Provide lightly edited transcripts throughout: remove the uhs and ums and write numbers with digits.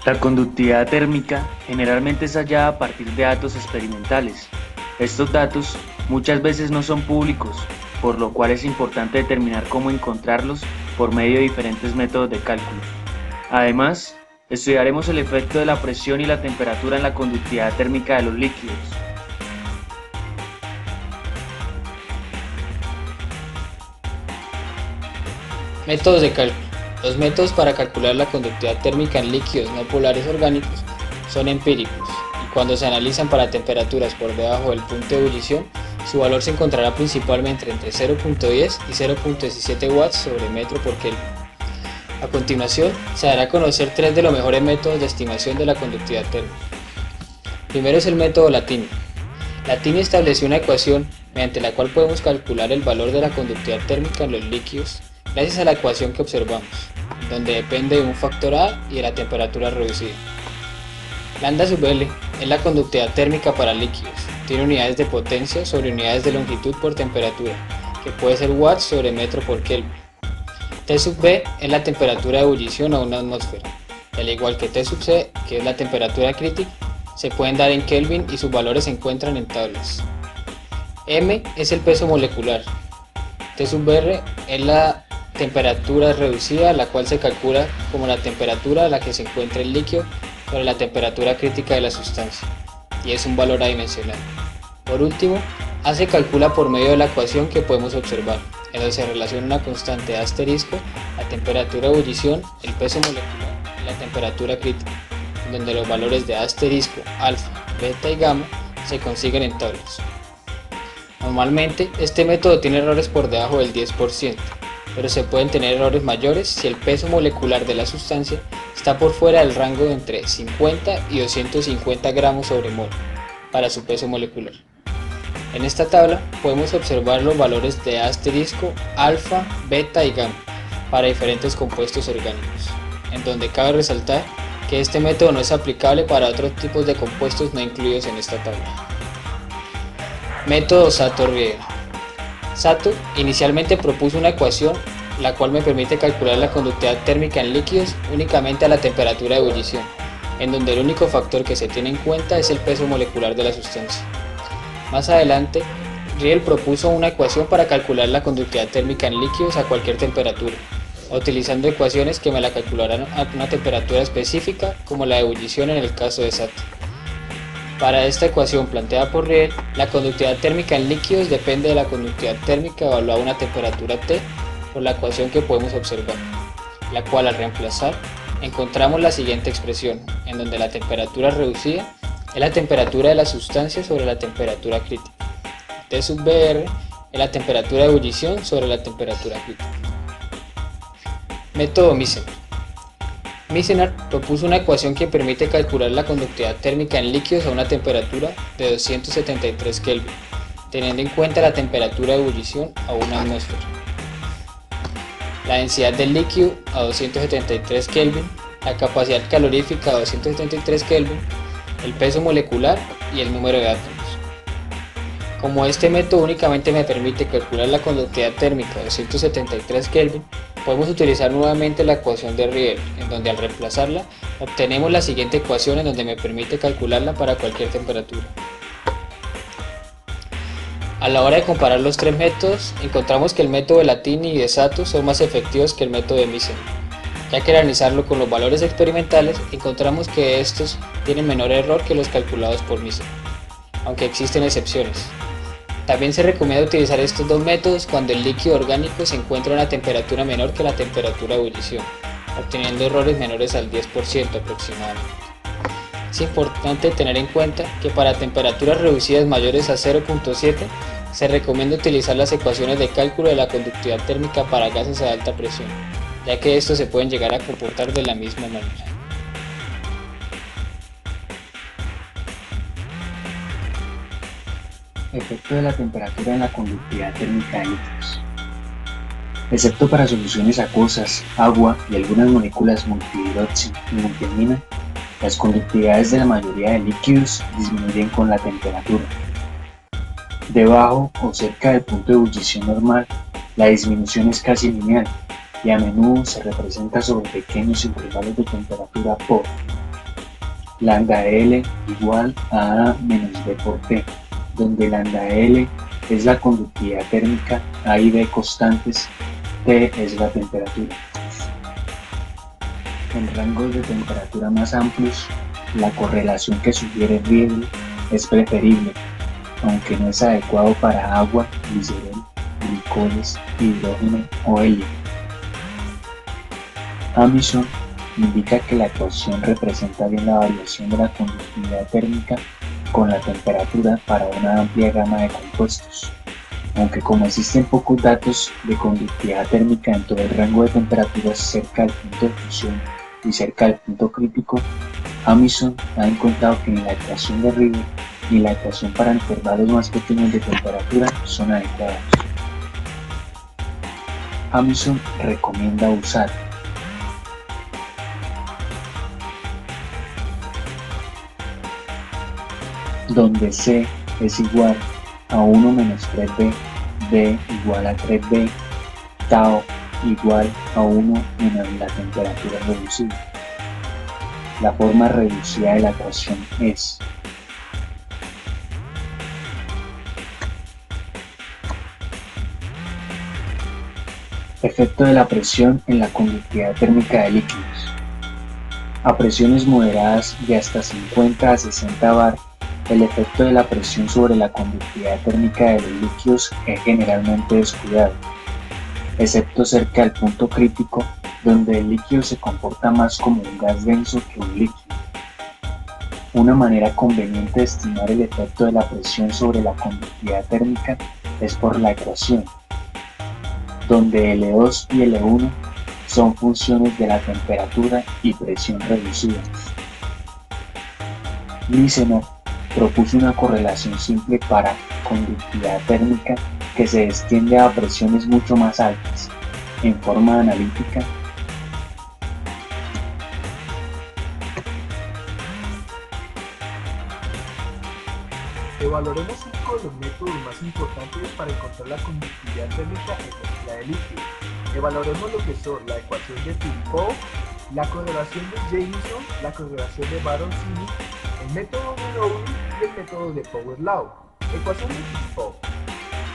La conductividad térmica generalmente es hallada a partir de datos experimentales. Estos datos muchas veces no son públicos, por lo cual es importante determinar cómo encontrarlos por medio de diferentes métodos de cálculo. Además, estudiaremos el efecto de la presión y la temperatura en la conductividad térmica de los líquidos. Métodos de cálculo. Los métodos para calcular la conductividad térmica en líquidos no polares orgánicos son empíricos y cuando se analizan para temperaturas por debajo del punto de ebullición, su valor se encontrará principalmente entre 0.10 y 0.17 watts sobre metro por Kelvin. A continuación, se dará a conocer tres de los mejores métodos de estimación de la conductividad térmica. Primero es el método Latini. Latini estableció una ecuación mediante la cual podemos calcular el valor de la conductividad térmica en los líquidos gracias a la ecuación que observamos, donde depende de un factor A y de la temperatura reducida. Lambda sub L es la conductividad térmica para líquidos, tiene unidades de potencia sobre unidades de longitud por temperatura, que puede ser watts sobre metro por Kelvin. T sub B es la temperatura de ebullición a una atmósfera, y al igual que T sub C, que es la temperatura crítica, se pueden dar en Kelvin y sus valores se encuentran en tablas. M es el peso molecular. T sub R es la temperatura reducida, la cual se calcula como la temperatura a la que se encuentra el líquido sobre la temperatura crítica de la sustancia, y es un valor adimensional. Por último, A se calcula por medio de la ecuación que podemos observar, en donde se relaciona una constante de asterisco, la temperatura de ebullición, el peso molecular y la temperatura crítica, en donde los valores de asterisco, alfa, beta y gamma se consiguen en tablas. Normalmente, este método tiene errores por debajo del 10%, pero se pueden tener errores mayores si el peso molecular de la sustancia está por fuera del rango de entre 50 y 250 gramos sobre mol para su peso molecular. En esta tabla podemos observar los valores de asterisco, alfa, beta y gamma para diferentes compuestos orgánicos, en donde cabe resaltar que este método no es aplicable para otros tipos de compuestos no incluidos en esta tabla. Método Sato-Rieder. Sato inicialmente propuso una ecuación la cual me permite calcular la conductividad térmica en líquidos únicamente a la temperatura de ebullición, en donde el único factor que se tiene en cuenta es el peso molecular de la sustancia. Más adelante, Riedel propuso una ecuación para calcular la conductividad térmica en líquidos a cualquier temperatura, utilizando ecuaciones que me la calcularán a una temperatura específica como la de ebullición en el caso de Sato. Para esta ecuación planteada por Riedel, la conductividad térmica en líquidos depende de la conductividad térmica evaluada a una temperatura T por la ecuación que podemos observar, la cual al reemplazar encontramos la siguiente expresión, en donde la temperatura reducida es la temperatura de la sustancia sobre la temperatura crítica. T sub Br es la temperatura de ebullición sobre la temperatura crítica. Método Misener. Misener propuso una ecuación que permite calcular la conductividad térmica en líquidos a una temperatura de 273 Kelvin, teniendo en cuenta la temperatura de ebullición a una atmósfera, la densidad del líquido a 273 Kelvin, la capacidad calorífica a 273 Kelvin, el peso molecular y el número de átomos. Como este método únicamente me permite calcular la conductividad térmica a 273 Kelvin, podemos utilizar nuevamente la ecuación de Riedel, en donde al reemplazarla obtenemos la siguiente ecuación en donde me permite calcularla para cualquier temperatura. A la hora de comparar los tres métodos, encontramos que el método de Latini y de Sato son más efectivos que el método de Misener, ya que al analizarlo con los valores experimentales encontramos que estos tienen menor error que los calculados por Misener, aunque existen excepciones. También se recomienda utilizar estos dos métodos cuando el líquido orgánico se encuentra a una temperatura menor que la temperatura de ebullición, obteniendo errores menores al 10% aproximadamente. Es importante tener en cuenta que para temperaturas reducidas mayores a 0.7 se recomienda utilizar las ecuaciones de cálculo de la conductividad térmica para gases a alta presión, ya que estos se pueden llegar a comportar de la misma manera. Efecto de la temperatura en la conductividad térmica de líquidos. Excepto para soluciones acuosas, agua y algunas moléculas multihidroxi y multiamina, las conductividades de la mayoría de líquidos disminuyen con la temperatura. Debajo o cerca del punto de ebullición normal, la disminución es casi lineal y a menudo se representa sobre pequeños intervalos de temperatura por lambda L igual a A menos B por T, donde lambda L es la conductividad térmica, A y B constantes, T es la temperatura. En rangos de temperatura más amplios, la correlación que sugiere Riedel es preferible, aunque no es adecuado para agua, glicerol, glicoles, hidrógeno o helio. Amison indica que la ecuación representa bien la variación de la conductividad térmica con la temperatura para una amplia gama de compuestos, aunque como existen pocos datos de conductividad térmica en todo el rango de temperaturas cerca del punto de fusión y cerca del punto crítico, Amison ha encontrado que ni la ecuación de Riedel ni la ecuación para intervalos más pequeños de temperatura son adecuadas. Amison recomienda usar donde C es igual a 1 menos 3B, B igual a 3B, tau igual a 1 menos la temperatura reducida. La forma reducida de la ecuación es efecto de la presión en la conductividad térmica de líquidos. A presiones moderadas de hasta 50 a 60 bar, el efecto de la presión sobre la conductividad térmica de los líquidos es generalmente descuidado, excepto cerca del punto crítico, donde el líquido se comporta más como un gas denso que un líquido. Una manera conveniente de estimar el efecto de la presión sobre la conductividad térmica es por la ecuación, donde L2 y L1 son funciones de la temperatura y presión reducida. Glisenov propuso una correlación simple para conductividad térmica que se extiende a presiones mucho más altas. En forma analítica, evaluaremos 5 de los métodos más importantes para encontrar la conductividad térmica en mezcla de líquidos. Evaluaremos lo que son la ecuación de Filipov, la correlación de Jamison, la correlación de Baron-Sini, el método de Rowley y el método de Power-Law. Ecuación de Filipov.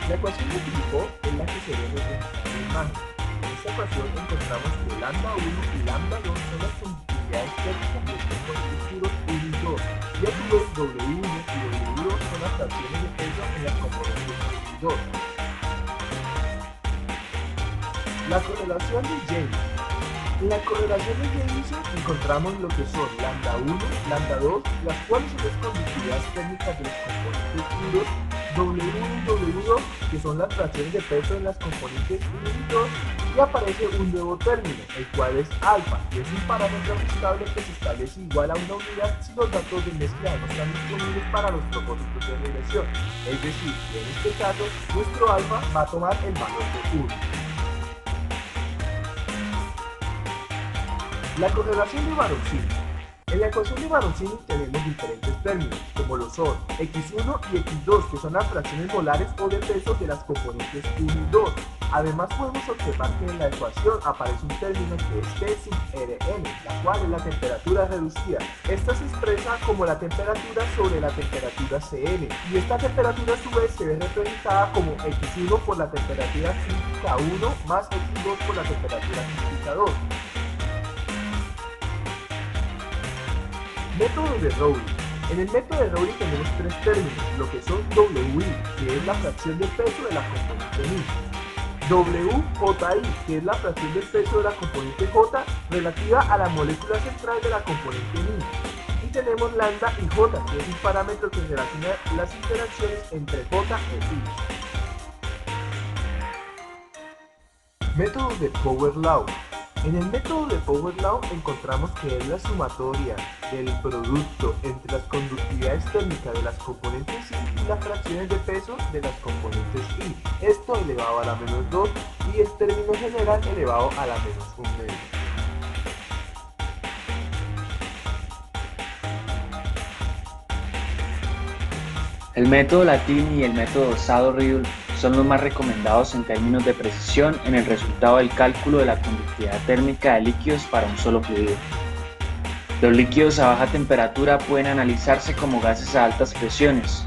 La ecuación de Filipov es la que se ve representada en la imagen. En esta ecuación encontramos que lambda 1 y lambda 2 son las conductividades térmicas de los componentes puros 1 y 2, y a su vez W1 y W2 son las fracciones de peso en las componentes 1 y 2. La correlación de Jamison. En la correlación de Jamison encontramos lo que son lambda 1, lambda 2, las cuales son las conductividades térmicas de los componentes puros, W1 y W2, que son las fracciones de peso en las componentes 1 y 2, y aparece un nuevo término, el cual es alfa, y es un parámetro ajustable que se establece igual a una unidad si los datos de mezcla no están disponibles para los propósitos de regresión. Es decir, que en este caso, nuestro alfa va a tomar el valor de 1. La correlación de Baron-Sini. En la ecuación de Baron-Sini tenemos diferentes términos, como lo son x1 y x2, que son las fracciones molares o de peso de las componentes 1 y 2. Además podemos observar que en la ecuación aparece un término que es T sub Rn, la cual es la temperatura reducida. Esta se expresa como la temperatura sobre la temperatura Cn, y esta temperatura a su vez se ve representada como x1 por la temperatura crítica 1 más x2 por la temperatura crítica 2. Método de Rowley. En el método de Rowley tenemos tres términos, lo que son WI, que es la fracción de peso de la componente μ, WJI, que es la fracción de peso de la componente J relativa a la molécula central de la componente μ, y tenemos lambda y J, que es un parámetro que relaciona las interacciones entre J e I. Método de Power-Law. En el método de Power-Law encontramos que es la sumatoria del producto entre las conductividades térmicas de las componentes I y las fracciones de peso de las componentes I, esto elevado a la menos 2 y el término general elevado a la menos 1 medio. El método Latini y el método Sado-Riedel son los más recomendados en términos de precisión en el resultado del cálculo de la conductividad térmica de líquidos para un solo fluido. Los líquidos a baja temperatura pueden analizarse como gases a altas presiones.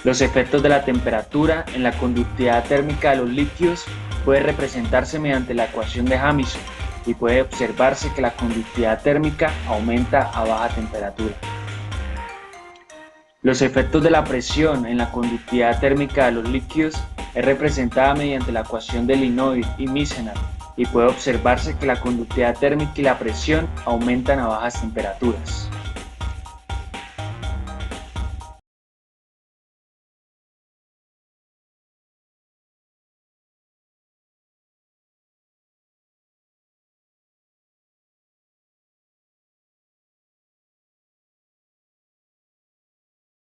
Los efectos de la temperatura en la conductividad térmica de los líquidos puede representarse mediante la ecuación de Jamison y puede observarse que la conductividad térmica aumenta a baja temperatura. Los efectos de la presión en la conductividad térmica de los líquidos es representada mediante la ecuación de Linoir y Misener y puede observarse que la conductividad térmica y la presión aumentan a bajas temperaturas.